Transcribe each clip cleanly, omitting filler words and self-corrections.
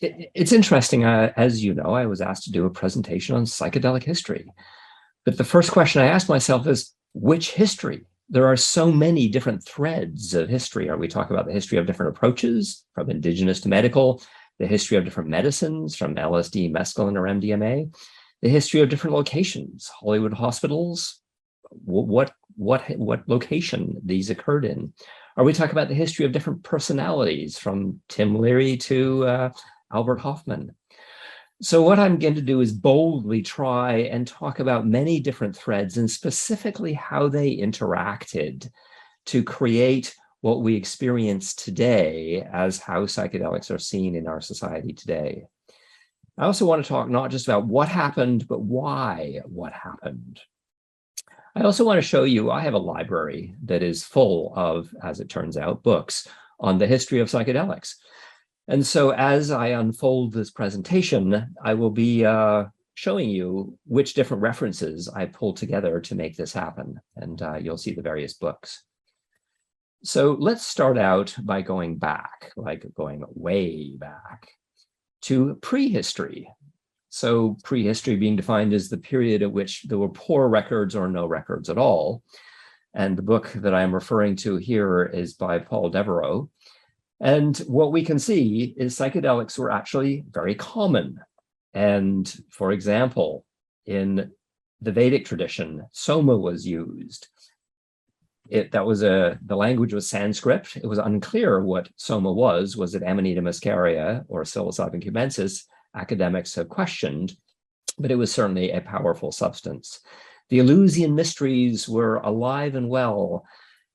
It's interesting. As you know, I was asked to do a presentation on psychedelic history. But the first question I asked myself is, which history? There are so many different threads of history. Are we talking about the history of different approaches, from indigenous to medical, the history of different medicines, from LSD, mescaline, or MDMA, the history of different locations, Hollywood hospitals, what location these occurred in? Are we talking about the history of different personalities, from Tim Leary to Albert Hoffman? So what I'm going to do is boldly try and talk about many different threads and specifically how they interacted to create what we experience today as how psychedelics are seen in our society today. I also want to talk not just about what happened, but why what happened. I also want to show you, I have a library that is full of, as it turns out, books on the history of psychedelics. And so as I unfold this presentation, I will be showing you which different references I pulled together to make this happen. And you'll see the various books. So let's start out by going back, like going way back to prehistory. So prehistory being defined as the period at which there were poor records or no records at all. And the book that I'm referring to here is by Paul Devereaux. And what we can see is psychedelics were actually very common. And for example, in the Vedic tradition, soma was used. The language was Sanskrit. It was unclear what soma was. Was it Amanita muscaria or psilocybin cubensis? Academics have questioned, but it was certainly a powerful substance. The Eleusinian mysteries were alive and well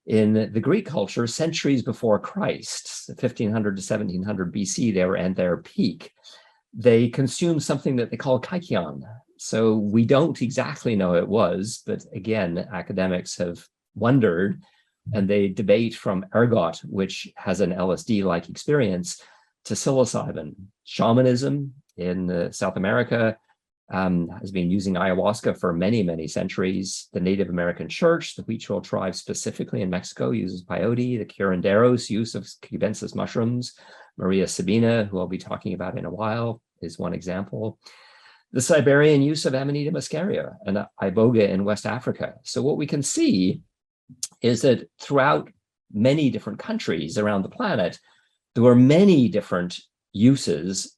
in the Greek culture centuries before Christ, 1500 to 1700 BC. They were at their peak. They consumed something that they call kykeon. So we don't exactly know it was, but again, academics have wondered, and they debate from ergot, which has an LSD-like experience, to psilocybin. Shamanism in South America has been using ayahuasca for many, many centuries. The Native American Church, the Huichol tribe specifically in Mexico, uses peyote. The curanderos use of cubensis mushrooms. Maria Sabina, who I'll be talking about in a while, is one example. The Siberian use of Amanita muscaria and iboga in West Africa. So what we can see is that throughout many different countries around the planet, there were many different uses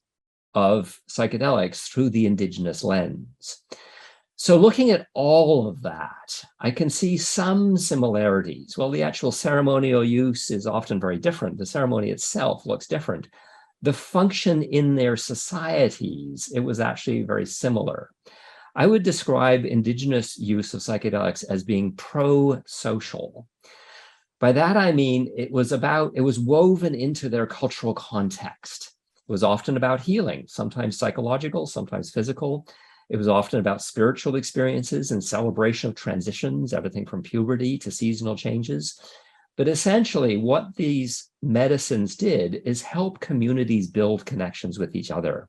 of psychedelics through the indigenous lens. So looking at all of that, I can see some similarities. Well, the actual ceremonial use is often very different. The ceremony itself looks different. The function in their societies, it was actually very similar. I would describe indigenous use of psychedelics as being pro-social. By that, I mean, it was woven into their cultural context. It was often about healing, sometimes psychological, sometimes physical. It was often about spiritual experiences and celebration of transitions, everything from puberty to seasonal changes. But essentially, what these medicines did is help communities build connections with each other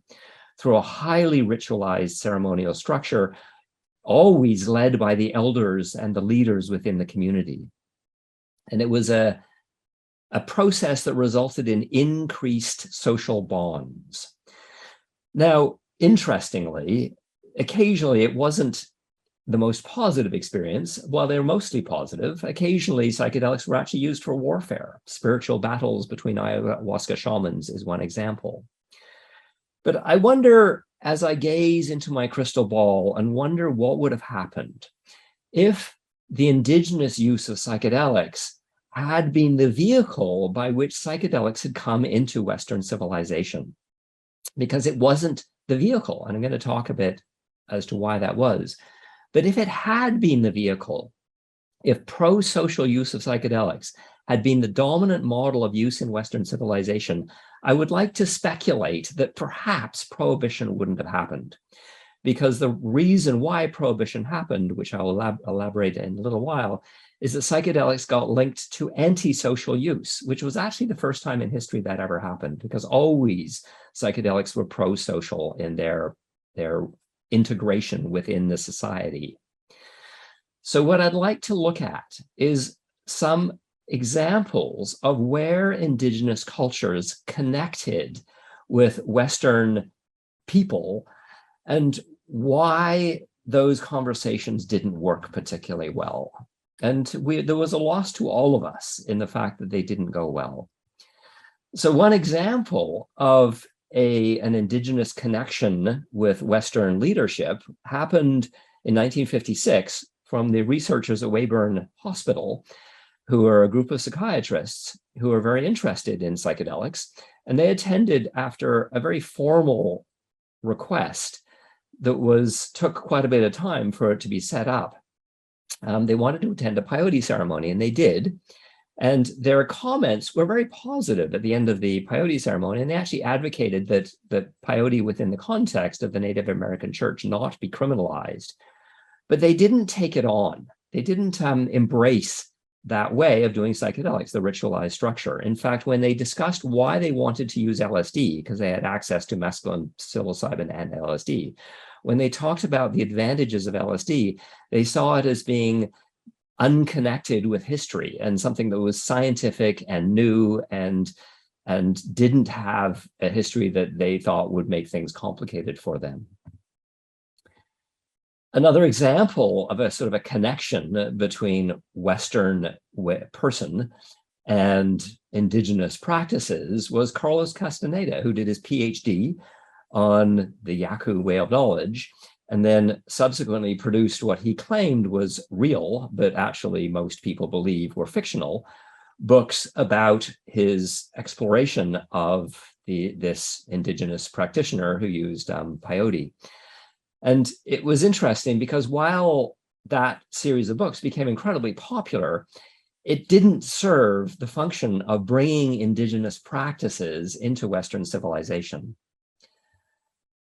through a highly ritualized ceremonial structure, always led by the elders and the leaders within the community. And it was a process that resulted in increased social bonds. Now, interestingly, occasionally it wasn't the most positive experience. While they were mostly positive, occasionally psychedelics were actually used for warfare. Spiritual battles between ayahuasca shamans is one example. But I wonder, as I gaze into my crystal ball and wonder what would have happened if the indigenous use of psychedelics had been the vehicle by which psychedelics had come into Western civilization, because it wasn't the vehicle. And I'm going to talk a bit as to why that was. But if it had been the vehicle, if pro-social use of psychedelics had been the dominant model of use in Western civilization, I would like to speculate that perhaps prohibition wouldn't have happened. Because the reason why prohibition happened, which I will elaborate in a little while, is that psychedelics got linked to anti-social use, which was actually the first time in history that ever happened, because always psychedelics were pro-social in their integration within the society. So what I'd like to look at is some examples of where indigenous cultures connected with Western people, and why those conversations didn't work particularly well. And there was a loss to all of us in the fact that they didn't go well. So one example of an indigenous connection with Western leadership happened in 1956 from the researchers at Weyburn Hospital, who are a group of psychiatrists who are very interested in psychedelics. And they attended after a very formal request that took quite a bit of time for it to be set up. They wanted to attend a peyote ceremony, and they did. And their comments were very positive at the end of the peyote ceremony, and they actually advocated that peyote within the context of the Native American church not be criminalized. But they didn't take it on. They didn't embrace that way of doing psychedelics, the ritualized structure. In fact, when they discussed why they wanted to use LSD, because they had access to mescaline, psilocybin, and LSD, when they talked about the advantages of LSD, they saw it as being unconnected with history and something that was scientific and new and didn't have a history that they thought would make things complicated for them. Another example of a sort of a connection between Western person and indigenous practices was Carlos Castaneda, who did his PhD on the Yaku way of knowledge, and then subsequently produced what he claimed was real, but actually most people believe were fictional, books about his exploration of this indigenous practitioner who used peyote. And it was interesting because while that series of books became incredibly popular, it didn't serve the function of bringing indigenous practices into Western civilization.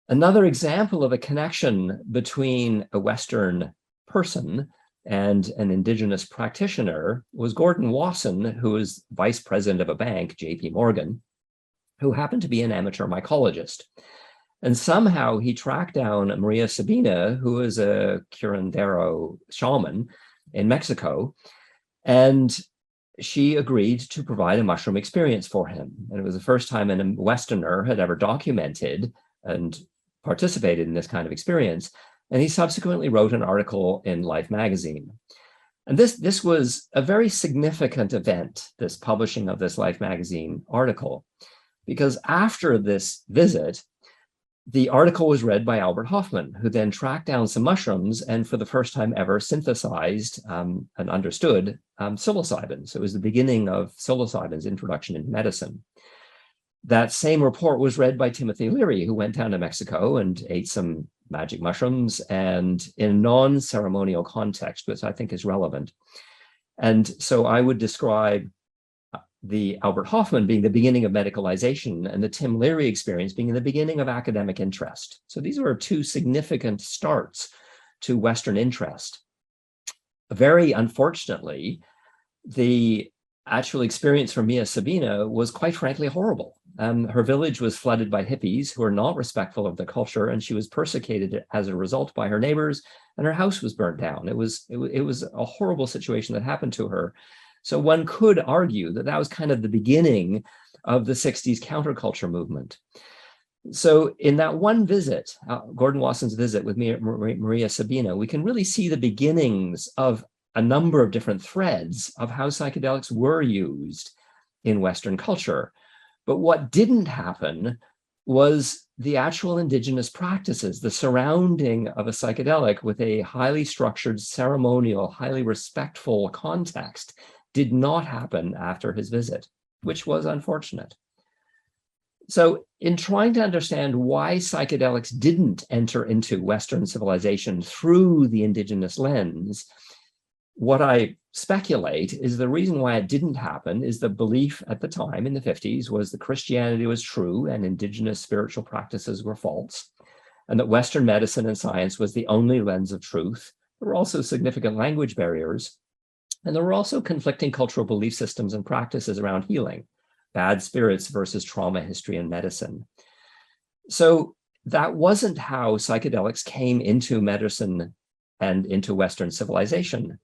Another example of a connection between a Western person and an indigenous practitioner was Gordon Wasson, who was vice president of a bank, JP Morgan, who happened to be an amateur mycologist. And somehow he tracked down Maria Sabina, who is a curandero shaman in Mexico, and she agreed to provide a mushroom experience for him. And it was the first time a Westerner had ever documented and participated in this kind of experience. And he subsequently wrote an article in Life magazine. And this was a very significant event, this publishing of this Life magazine article, because after this visit, the article was read by Albert Hofmann, who then tracked down some mushrooms and for the first time ever synthesized and understood psilocybin. So it was the beginning of psilocybin's introduction into medicine. That same report was read by Timothy Leary, who went down to Mexico and ate some magic mushrooms and in a non-ceremonial context, which I think is relevant. And so I would describe the Albert Hofmann being the beginning of medicalization and the Tim Leary experience being the beginning of academic interest. So these were two significant starts to Western interest. Very unfortunately, the actual experience for Mia Sabina was quite frankly horrible. Her village was flooded by hippies who were not respectful of the culture, and she was persecuted as a result by her neighbors, and her house was burnt down. It was a horrible situation that happened to her. So one could argue that that was kind of the beginning of the 60s counterculture movement. So in that one visit, Gordon Wasson's visit with Maria Sabina, we can really see the beginnings of a number of different threads of how psychedelics were used in Western culture. But what didn't happen was the actual indigenous practices, the surrounding of a psychedelic with a highly structured, ceremonial, highly respectful context did not happen after his visit, which was unfortunate. So in trying to understand why psychedelics didn't enter into Western civilization through the indigenous lens, what I speculate is the reason why it didn't happen is the belief at the time in the 50s was that Christianity was true and indigenous spiritual practices were false, and that Western medicine and science was the only lens of truth. There were also significant language barriers, and there were also conflicting cultural belief systems and practices around healing, bad spirits versus trauma history and medicine. So that wasn't how psychedelics came into medicine and into Western civilization,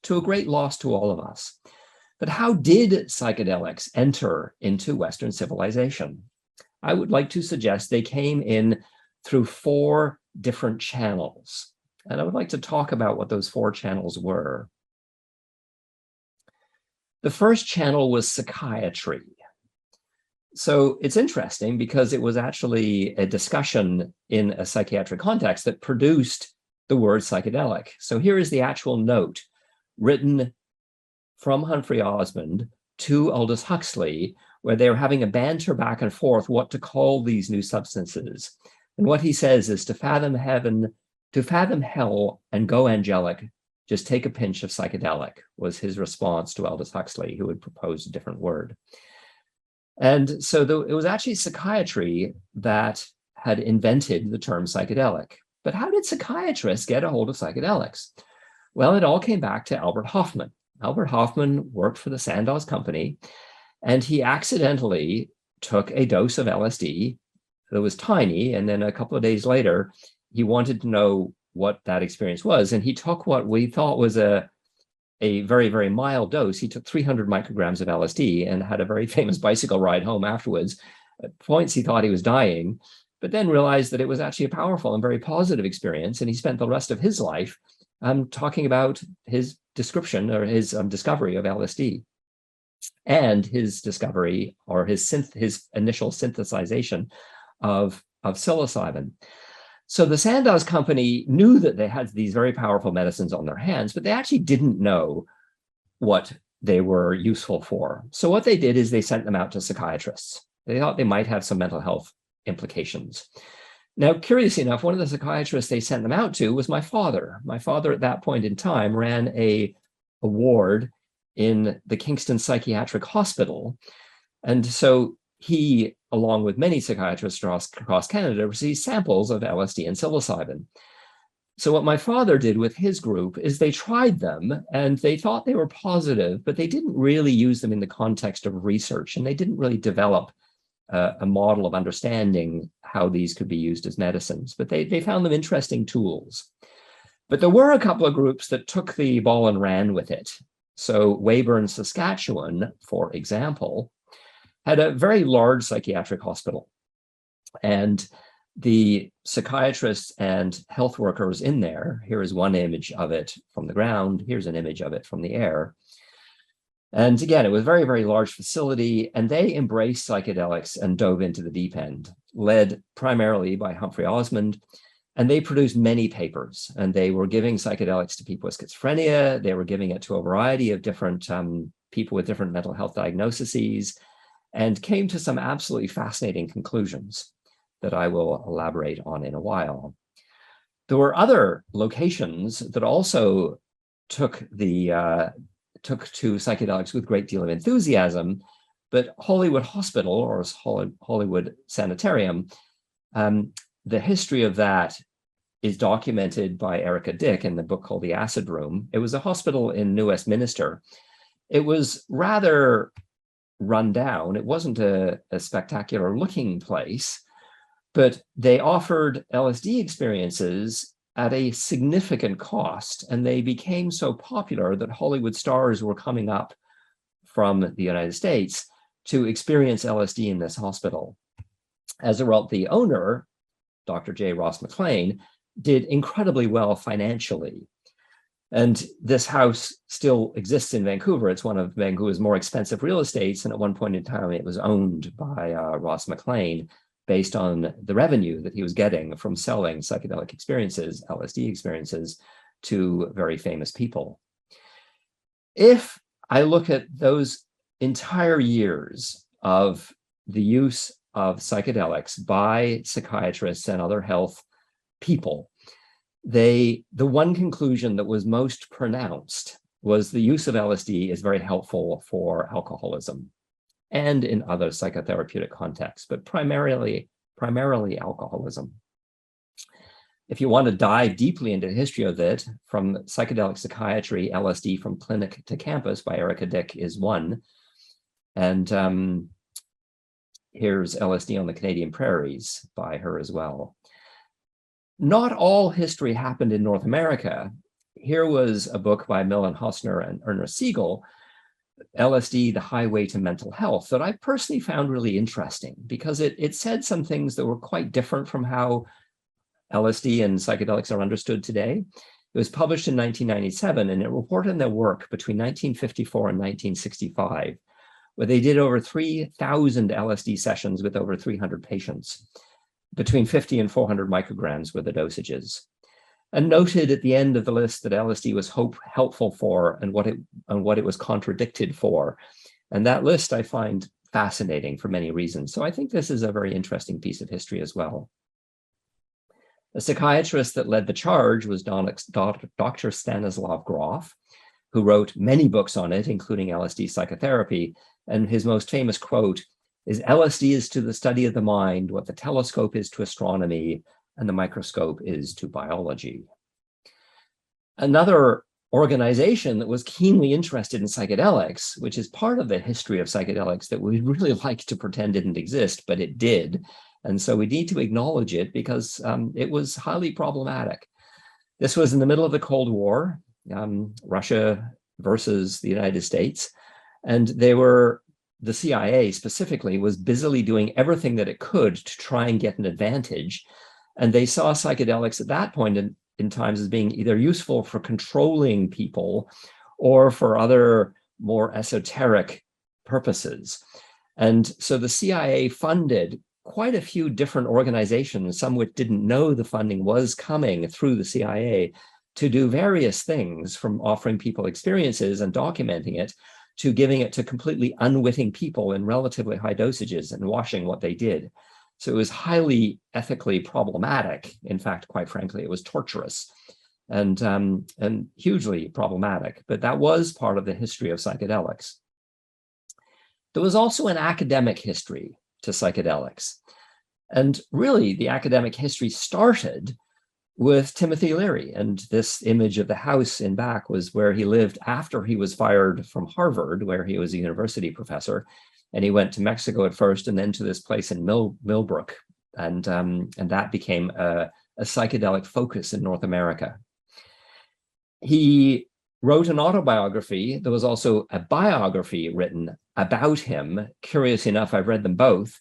to a great loss to all of us. But how did psychedelics enter into Western civilization? I would like to suggest they came in through 4 different channels. And I would like to talk about what those 4 channels were. The first channel was psychiatry. So it's interesting because it was actually a discussion in a psychiatric context that produced the word psychedelic. So here is the actual note written from Humphrey Osmond to Aldous Huxley, where they were having a banter back and forth what to call these new substances. And what he says is, to fathom heaven, to fathom hell and go angelic, just take a pinch of psychedelic, was his response to Aldous Huxley, who had proposed a different word. And so it was actually psychiatry that had invented the term psychedelic. But how did psychiatrists get a hold of psychedelics? Well, it all came back to Albert Hofmann. Albert Hofmann worked for the Sandoz Company, and he accidentally took a dose of LSD that was tiny, and then a couple of days later, he wanted to know what that experience was, and he took what we thought was a very, very mild dose. He took 300 micrograms of LSD and had a very famous bicycle ride home afterwards. At points, he thought he was dying, but then realized that it was actually a powerful and very positive experience, and he spent the rest of his life talking about his description or his discovery of LSD and his discovery or his initial synthesization of psilocybin. So the Sandoz Company knew that they had these very powerful medicines on their hands, but they actually didn't know what they were useful for. So what they did is they sent them out to psychiatrists. They thought they might have some mental health implications. Now, curiously enough, one of the psychiatrists they sent them out to was my father. My father at that point in time ran a ward in the Kingston Psychiatric Hospital. And so he, along with many psychiatrists across Canada, received samples of LSD and psilocybin. So what my father did with his group is they tried them and they thought they were positive, but they didn't really use them in the context of research, and they didn't really develop a model of understanding how these could be used as medicines, but they found them interesting tools. But there were a couple of groups that took the ball and ran with it. So Weyburn, Saskatchewan, for example, had a very large psychiatric hospital. And the psychiatrists and health workers in there, here is one image of it from the ground, here's an image of it from the air. And again, it was a very, very large facility, and they embraced psychedelics and dove into the deep end, led primarily by Humphrey Osmond. And they produced many papers, and they were giving psychedelics to people with schizophrenia. They were giving it to a variety of different people with different mental health diagnoses, and came to some absolutely fascinating conclusions that I will elaborate on in a while. There were other locations that also took to psychedelics with a great deal of enthusiasm, but Hollywood Hospital, or Hollywood Sanitarium, the history of that is documented by Erica Dick in the book called The Acid Room. It was a hospital in New Westminster. It was rather run down. It wasn't a spectacular looking place, but they offered LSD experiences at a significant cost, and they became so popular that Hollywood stars were coming up from the United States to experience LSD in this hospital. As a result, the owner, Dr. J. Ross McLean, did incredibly well financially. And this house still exists in Vancouver. It's one of Vancouver's more expensive real estates, and at one point in time, it was owned by Ross McLean, based on the revenue that he was getting from selling psychedelic experiences, LSD experiences, to very famous people. If I look at those entire years of the use of psychedelics by psychiatrists and other health people, the one conclusion that was most pronounced was the use of LSD is very helpful for alcoholism and in other psychotherapeutic contexts, but primarily alcoholism. If you want to dive deeply into the history of it, from psychedelic psychiatry, LSD from Clinic to Campus by Erica Dick is one. And here's LSD on the Canadian Prairies by her as well. Not all history happened in North America. Here was a book by Millen Hosner and Ernest Siegel LSD, the highway to mental health, that I personally found really interesting because it said some things that were quite different from how LSD and psychedelics are understood today. It was published in 1997, and it reported their work between 1954 and 1965, where they did over 3,000 LSD sessions with over 300 patients. Between 50 and 400 micrograms were the dosages. And noted at the end of the list that LSD was helpful for and what it was contradicted for. And that list I find fascinating for many reasons. So I think this is a very interesting piece of history as well. The psychiatrist that led the charge was Dr. Stanislav Grof, who wrote many books on it, including LSD psychotherapy. And his most famous quote is, "LSD is to the study of the mind what the telescope is to astronomy and the microscope is to biology." Another organization that was keenly interested in psychedelics, which is part of the history of psychedelics that we'd really like to pretend didn't exist, but it did. And so we need to acknowledge it because it was highly problematic. This was in the middle of the Cold War, Russia versus the United States. And the CIA specifically was busily doing everything that it could to try and get an advantage. And they saw psychedelics at that point in times as being either useful for controlling people or for other more esoteric purposes. And so the CIA funded quite a few different organizations, some which didn't know the funding was coming through the CIA, to do various things, from offering people experiences and documenting it to giving it to completely unwitting people in relatively high dosages and watching what they did. So it was highly ethically problematic. In fact, quite frankly, it was torturous and hugely problematic, but that was part of the history of psychedelics. There was also an academic history to psychedelics. And really, the academic history started with Timothy Leary. And this image of the house in back was where he lived after he was fired from Harvard, where he was a university professor. And he went to Mexico at first, and then to this place in Millbrook. And that became a psychedelic focus in North America. He wrote an autobiography. There was also a biography written about him. Curious enough, I've read them both,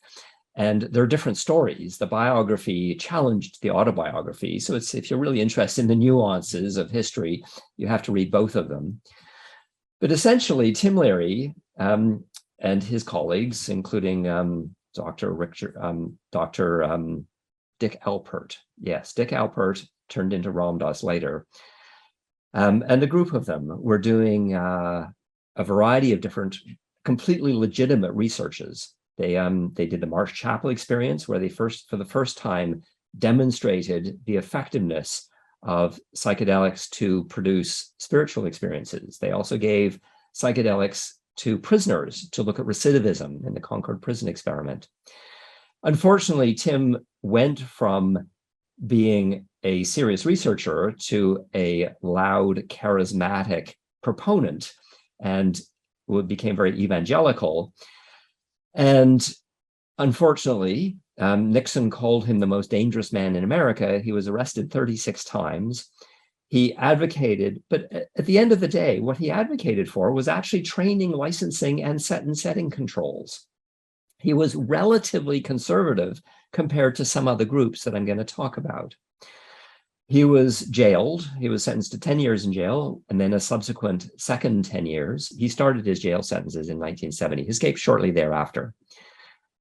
and they're different stories. The biography challenged the autobiography. So if you're really interested in the nuances of history, you have to read both of them. But essentially, Tim Leary and his colleagues, including Dr. Dick Alpert. Yes, Dick Alpert turned into Ram Dass later. And the group of them were doing a variety of different, completely legitimate researches. They did the Marsh Chapel experience, where they for the first time demonstrated the effectiveness of psychedelics to produce spiritual experiences. They also gave psychedelics to prisoners to look at recidivism in the Concord prison experiment. Unfortunately, Tim went from being a serious researcher to a loud, charismatic proponent, and became very evangelical. And unfortunately, Nixon called him the most dangerous man in America. He was arrested 36 times. He advocated, but at the end of the day, what he advocated for was actually training, licensing, and setting controls. He was relatively conservative compared to some other groups that I'm going to talk about. He was jailed. He was sentenced to 10 years in jail, and then a subsequent second 10 years. He started his jail sentences in 1970. He escaped shortly thereafter.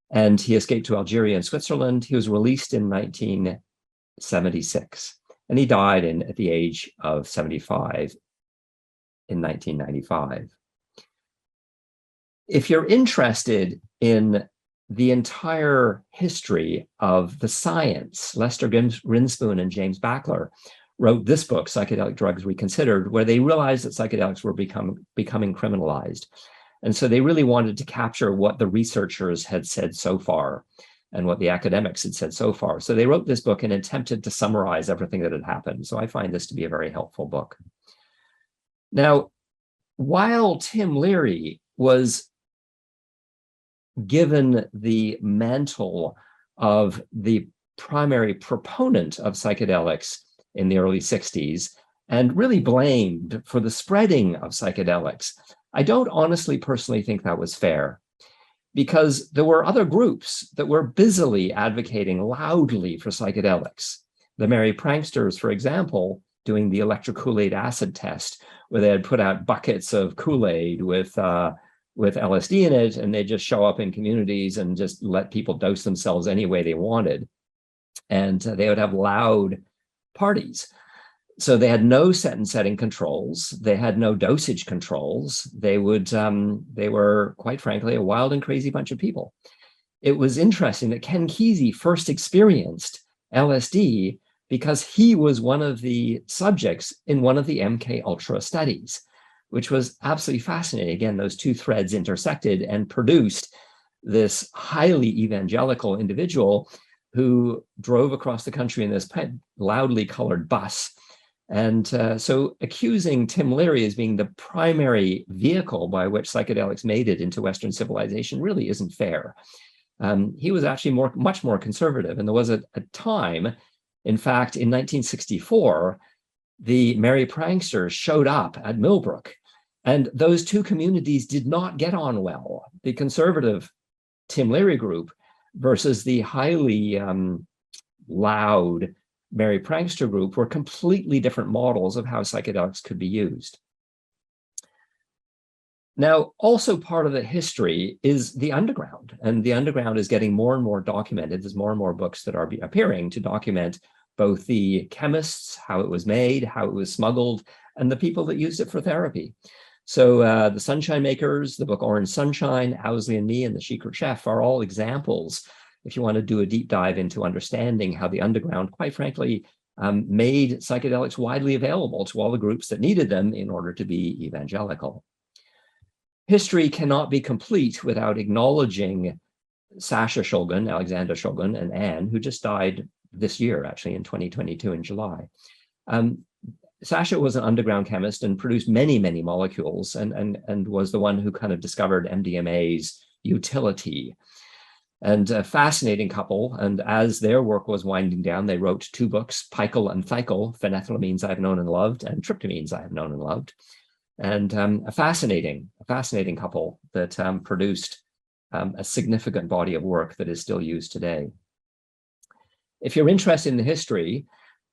And he escaped to Algeria and Switzerland. He was released in 1976. And he died at the age of 75 in 1995. If you're interested in the entire history of the science, Lester Grinspoon and James Backler wrote this book, Psychedelic Drugs Reconsidered, where they realized that psychedelics were becoming criminalized. And so they really wanted to capture what the researchers had said so far and what the academics had said so far. So they wrote this book and attempted to summarize everything that had happened. So I find this to be a very helpful book. Now, while Tim Leary was given the mantle of the primary proponent of psychedelics in the early 60s, and really blamed for the spreading of psychedelics, I don't honestly, personally think that was fair, because there were other groups that were busily advocating loudly for psychedelics. The Merry Pranksters, for example, doing the electric Kool-Aid acid test, where they had put out buckets of Kool-Aid with LSD in it, and they just show up in communities and just let people dose themselves any way they wanted. And they would have loud parties. So they had no set and setting controls. They had no dosage controls. They were, quite frankly, a wild and crazy bunch of people. It was interesting that Ken Kesey first experienced LSD because he was one of the subjects in one of the MK Ultra studies, which was absolutely fascinating. Again, those two threads intersected and produced this highly evangelical individual who drove across the country in this loudly colored bus. And so accusing Tim Leary as being the primary vehicle by which psychedelics made it into Western civilization really isn't fair. He was actually much more conservative. And there was a time, in fact, in 1964, the Merry Pranksters showed up at Millbrook, and those two communities did not get on well. The conservative Tim Leary group versus the highly loud Merry Prankster group were completely different models of how psychedelics could be used. Now, also part of the history is the underground, and the underground is getting more and more documented. There's more and more books that are appearing to document both the chemists, how it was made, how it was smuggled, and the people that used it for therapy. So the Sunshine Makers, the book Orange Sunshine, Owsley and Me, and The Secret Chef are all examples, if you want to do a deep dive into understanding how the underground, quite frankly, made psychedelics widely available to all the groups that needed them in order to be evangelical. History cannot be complete without acknowledging Sasha Shulgin, Alexander Shulgin, and Anne, who just died this year, actually, in 2022 in July. Sasha was an underground chemist and produced many, many molecules, and was the one who kind of discovered MDMA's utility. And a fascinating couple, and as their work was winding down, they wrote two books, Pikel and Thikel, Phenethylamines I've Known and Loved, and Tryptamines I Have Known and Loved. And a fascinating couple that produced a significant body of work that is still used today. If you're interested in the history,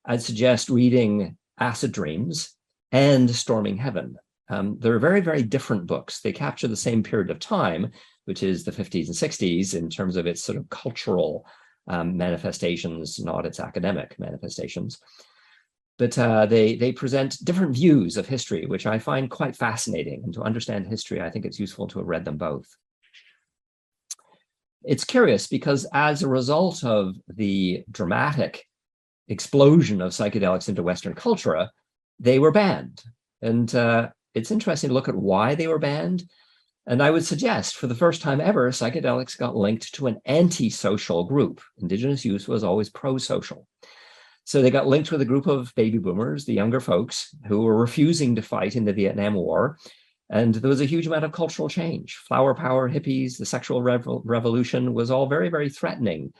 I'd suggest reading Acid Dreams and Storming Heaven. They're very, very different books. They capture the same period of time, which is the 50s and 60s in terms of its sort of cultural manifestations, not its academic manifestations. But they present different views of history, which I find quite fascinating. And to understand history, I think it's useful to have read them both. It's curious because as a result of the dramatic explosion of psychedelics into Western culture, they were banned. And it's interesting to look at why they were banned. And I would suggest, for the first time ever, psychedelics got linked to an anti-social group. Indigenous use was always pro-social. So they got linked with a group of baby boomers, the younger folks, who were refusing to fight in the Vietnam War. And there was a huge amount of cultural change. Flower power, hippies, the sexual revolution was all very, very threatening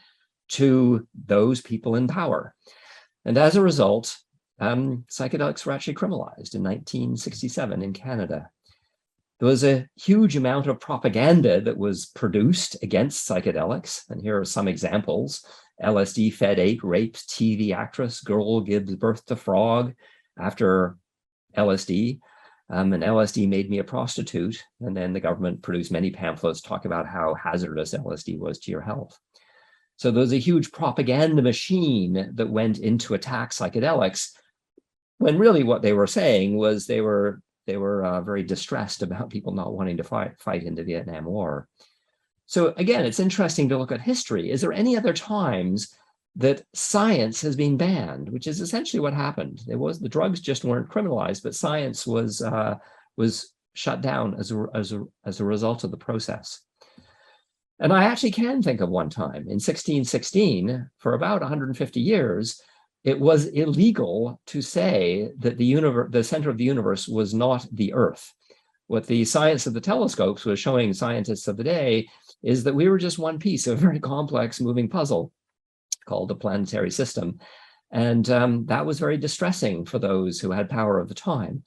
to those people in power. And as a result, psychedelics were actually criminalized in 1967 in Canada. There was a huge amount of propaganda that was produced against psychedelics. And here are some examples. LSD fed ape rapes TV actress, girl gives birth to frog after LSD. And LSD made me a prostitute. And then the government produced many pamphlets talking about how hazardous LSD was to your health. So there was a huge propaganda machine that went in to attack psychedelics, when really what they were saying was they were very distressed about people not wanting to fight in the Vietnam War. So again, it's interesting to look at history. Is there any other times that science has been banned, which is essentially what happened? The drugs just weren't criminalized, but science was shut down as a result of the process. And I actually can think of one time in 1616, for about 150 years, it was illegal to say that the center of the universe was not the Earth. What the science of the telescopes was showing scientists of the day is that we were just one piece of a very complex moving puzzle called the planetary system. And that was very distressing for those who had power at the time.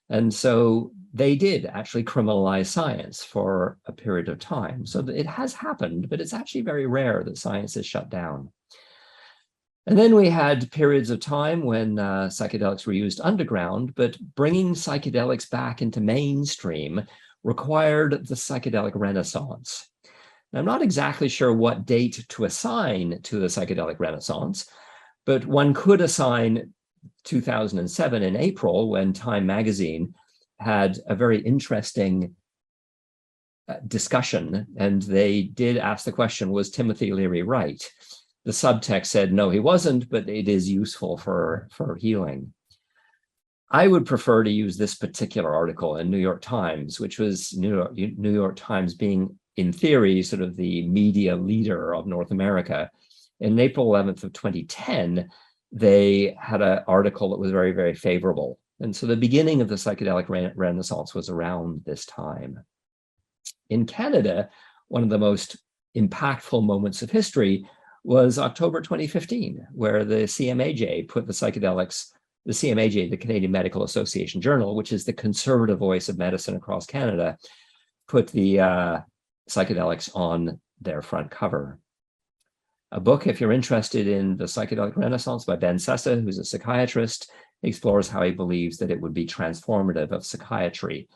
And so they did actually criminalize science for a period of time. So it has happened, but it's actually very rare that science is shut down. And then we had periods of time when psychedelics were used underground, but bringing psychedelics back into mainstream required the psychedelic Renaissance. Now, I'm not exactly sure what date to assign to the psychedelic Renaissance, but one could assign 2007 in April, when Time magazine had a very interesting discussion, and they did ask the question, was Timothy Leary right? The subtext said, no, he wasn't, but it is useful for healing. I would prefer to use this particular article in New York Times, which was New York Times being, in theory, sort of the media leader of North America. In April 11th of 2010, they had an article that was very, very favorable. And so the beginning of the psychedelic Renaissance was around this time. In Canada, one of the most impactful moments of history was October 2015, where the CMAJ put the psychedelics, the CMAJ, the Canadian Medical Association Journal, which is the conservative voice of medicine across Canada, put the psychedelics on their front cover. A book, if you're interested in the psychedelic Renaissance, by Ben Sessa, who's a psychiatrist, explores how he believes that it would be transformative of psychiatry.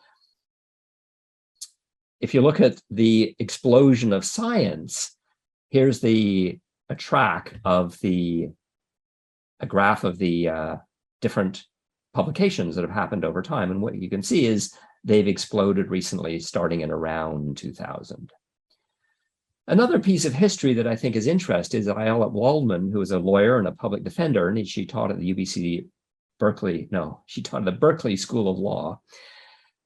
If you look at the explosion of science, here's a graph of the different publications that have happened over time. And what you can see is they've exploded recently, starting in around 2000. Another piece of history that I think is interesting is that Ayala Waldman, who is a lawyer and a public defender, and she taught at the she taught at the Berkeley School of Law,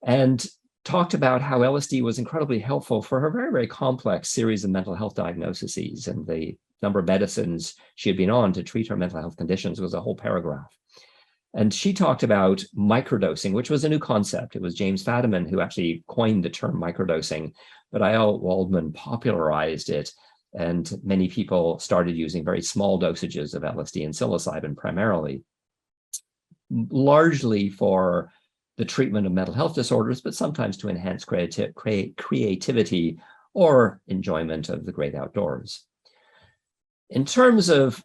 and talked about how LSD was incredibly helpful for her very, very complex series of mental health diagnoses, and the number of medicines she had been on to treat her mental health conditions was a whole paragraph. And she talked about microdosing, which was a new concept. It was James Fadiman who actually coined the term microdosing, but Ayala Waldman popularized it, and many people started using very small dosages of LSD and psilocybin primarily, largely for the treatment of mental health disorders, but sometimes to enhance creativity or enjoyment of the great outdoors. In terms of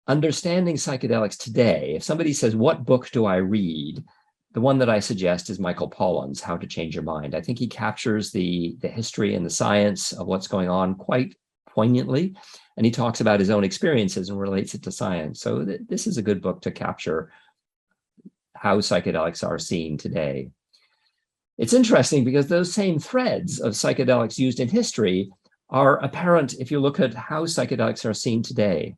understanding psychedelics today, if somebody says, what book do I read? The one that I suggest is Michael Pollan's How to Change Your Mind. I think he captures the history and the science of what's going on quite poignantly, and he talks about his own experiences and relates it to science. So this is a good book to capture how psychedelics are seen today. It's interesting because those same threads of psychedelics used in history are apparent if you look at how psychedelics are seen today,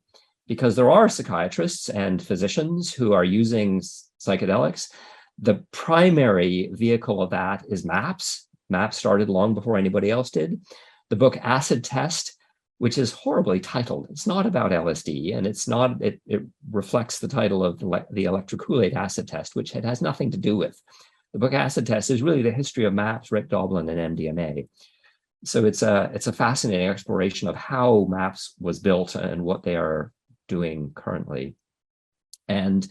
because there are psychiatrists and physicians who are using psychedelics. The primary vehicle of that is MAPS. MAPS started long before anybody else did. The book Acid Test, which is horribly titled. It's not about LSD, and it reflects the title of the electrocoolate acid test, which it has nothing to do with. The book Acid Test is really the history of MAPS, Rick Doblin, and MDMA. So it's a fascinating exploration of how MAPS was built and what they are doing currently. And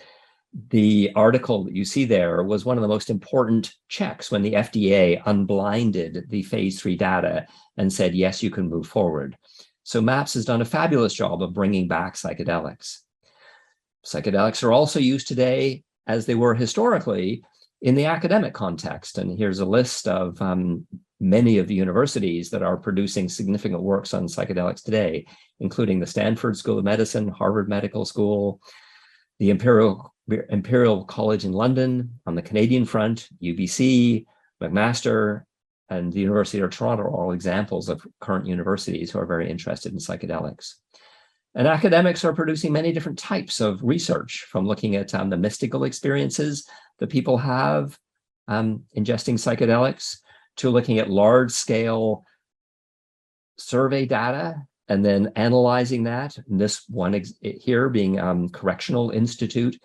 the article that you see there was one of the most important checks when the FDA unblinded the phase 3 data and said, yes, you can move forward. So MAPS has done a fabulous job of bringing back psychedelics. Psychedelics are also used today, as they were historically, in the academic context. And here's a list of many of the universities that are producing significant works on psychedelics today, including the Stanford School of Medicine, Harvard Medical School, the Imperial College in London. On the Canadian front, UBC, McMaster, and the University of Toronto are all examples of current universities who are very interested in psychedelics. And academics are producing many different types of research, from looking at the mystical experiences that people have ingesting psychedelics, to looking at large-scale survey data and then analyzing that. And this one here being Correctional Institute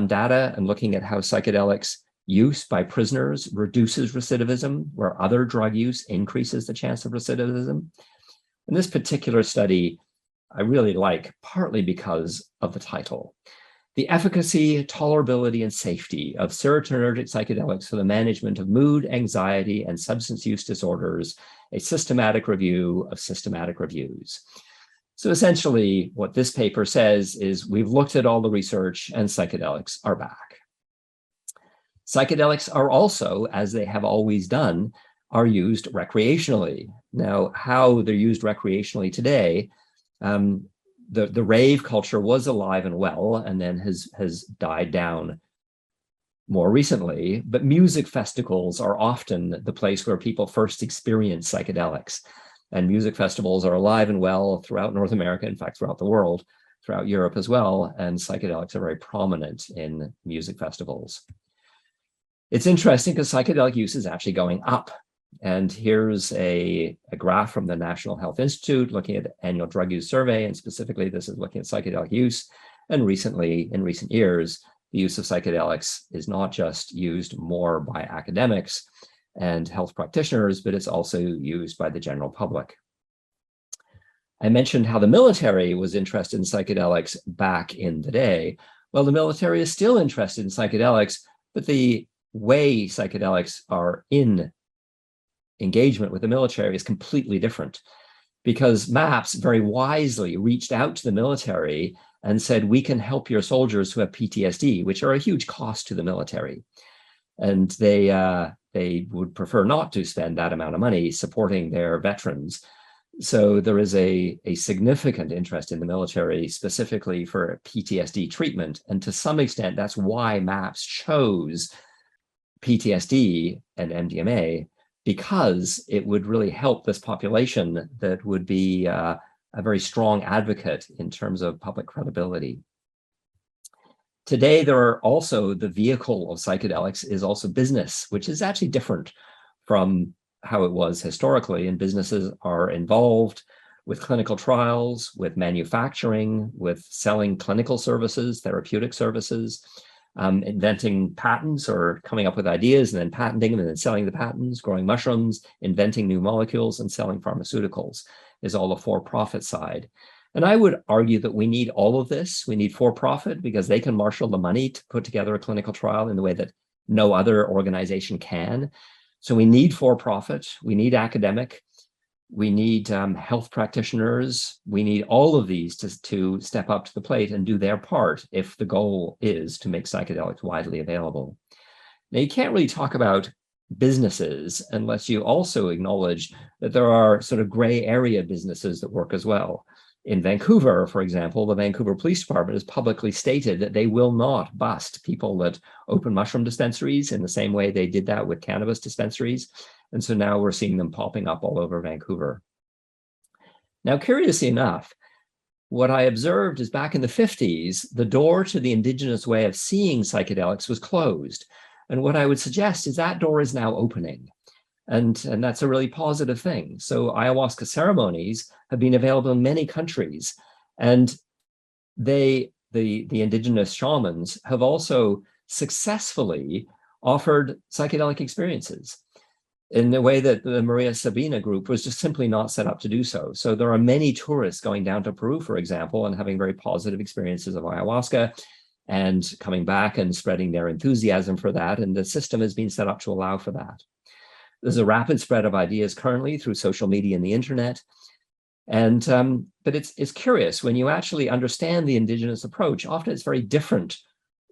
data, and looking at how psychedelics use by prisoners reduces recidivism, where other drug use increases the chance of recidivism. And this particular study I really like, partly because of the title. The efficacy, tolerability, and safety of serotonergic psychedelics for the management of mood, anxiety, and substance use disorders, a systematic review of systematic reviews. So essentially, what this paper says is we've looked at all the research and psychedelics are back. Psychedelics are also, as they have always done, are used recreationally. Now, how they're used recreationally today, the rave culture was alive and well, and then has died down more recently, but music festivals are often the place where people first experience psychedelics. And music festivals are alive and well throughout North America, in fact, throughout the world, throughout Europe as well, and psychedelics are very prominent in music festivals. It's interesting because psychedelic use is actually going up. And here's a graph from the National Health Institute looking at annual drug use survey, and specifically this is looking at psychedelic use. And recently, in recent years, the use of psychedelics is not just used more by academics and health practitioners, but it's also used by the general public. I mentioned how the military was interested in psychedelics back in the day. Well, the military is still interested in psychedelics, but the way psychedelics are in engagement with the military is completely different, because MAPS very wisely reached out to the military and said, we can help your soldiers who have PTSD, which are a huge cost to the military. And they would prefer not to spend that amount of money supporting their veterans. So there is a significant interest in the military specifically for PTSD treatment. And to some extent, that's why MAPS chose PTSD and MDMA, because it would really help this population that would be a very strong advocate in terms of public credibility. Today, there are also the vehicle of psychedelics is also business, which is actually different from how it was historically. And businesses are involved with clinical trials, with manufacturing, with selling clinical services, therapeutic services, inventing patents or coming up with ideas and then patenting them and then selling the patents, growing mushrooms, inventing new molecules and selling pharmaceuticals is all the for-profit side. And I would argue that we need all of this. We need for-profit because they can marshal the money to put together a clinical trial in the way that no other organization can. So we need for-profit, we need academic, we need health practitioners, we need all of these to step up to the plate and do their part if the goal is to make psychedelics widely available. Now, you can't really talk about businesses unless you also acknowledge that there are sort of gray area businesses that work as well. In Vancouver, for example, the Vancouver Police Department has publicly stated that they will not bust people that open mushroom dispensaries in the same way they did that with cannabis dispensaries. And so now we're seeing them popping up all over Vancouver. Now, curiously enough, what I observed is back in the 50s, the door to the indigenous way of seeing psychedelics was closed. And what I would suggest is that door is now opening. And that's a really positive thing. So ayahuasca ceremonies have been available in many countries. And the indigenous shamans have also successfully offered psychedelic experiences in the way that the Maria Sabina group was just simply not set up to do so. So there are many tourists going down to Peru, for example, and having very positive experiences of ayahuasca and coming back and spreading their enthusiasm for that. And the system has been set up to allow for that. There's a rapid spread of ideas currently through social media and the internet. And but it's curious when you actually understand the indigenous approach, often it's very different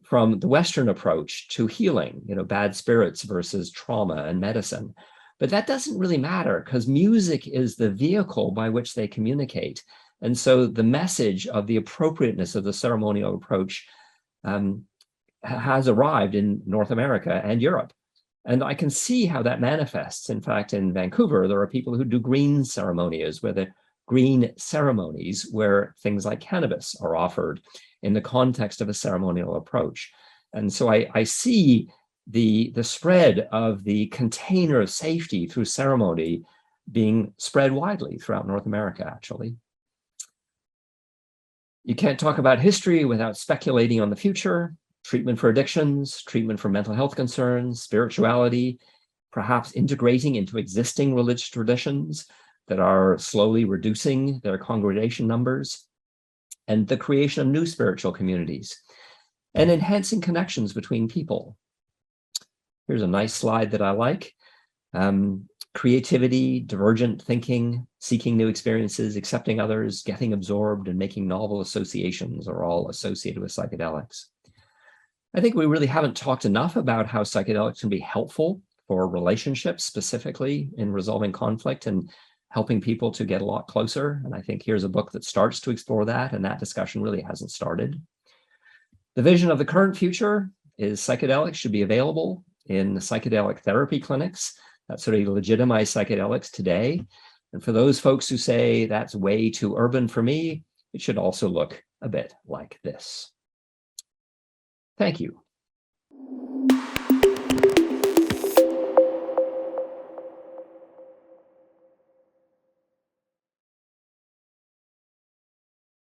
from the Western approach to healing, bad spirits versus trauma and medicine. But that doesn't really matter because music is the vehicle by which they communicate. And so the message of the appropriateness of the ceremonial approach has arrived in North America and Europe. And I can see how that manifests. In fact, in Vancouver, there are people who do green ceremonies, where things like cannabis are offered in the context of a ceremonial approach. And so I see the spread of the container of safety through ceremony being spread widely throughout North America, actually. You can't talk about history without speculating on the future. Treatment for addictions, treatment for mental health concerns, spirituality, perhaps integrating into existing religious traditions that are slowly reducing their congregation numbers, and the creation of new spiritual communities. and enhancing connections between people. Here's a nice slide that I like. Creativity, divergent thinking, seeking new experiences, accepting others, getting absorbed, and making novel associations are all associated with psychedelics. I think we really haven't talked enough about how psychedelics can be helpful for relationships, specifically in resolving conflict and helping people to get a lot closer. And I think here's a book that starts to explore that, and that discussion really hasn't started. The vision of the current future is psychedelics should be available in psychedelic therapy clinics that sort of legitimize psychedelics today. And for those folks who say that's way too urban for me, it should also look a bit like this. Thank you.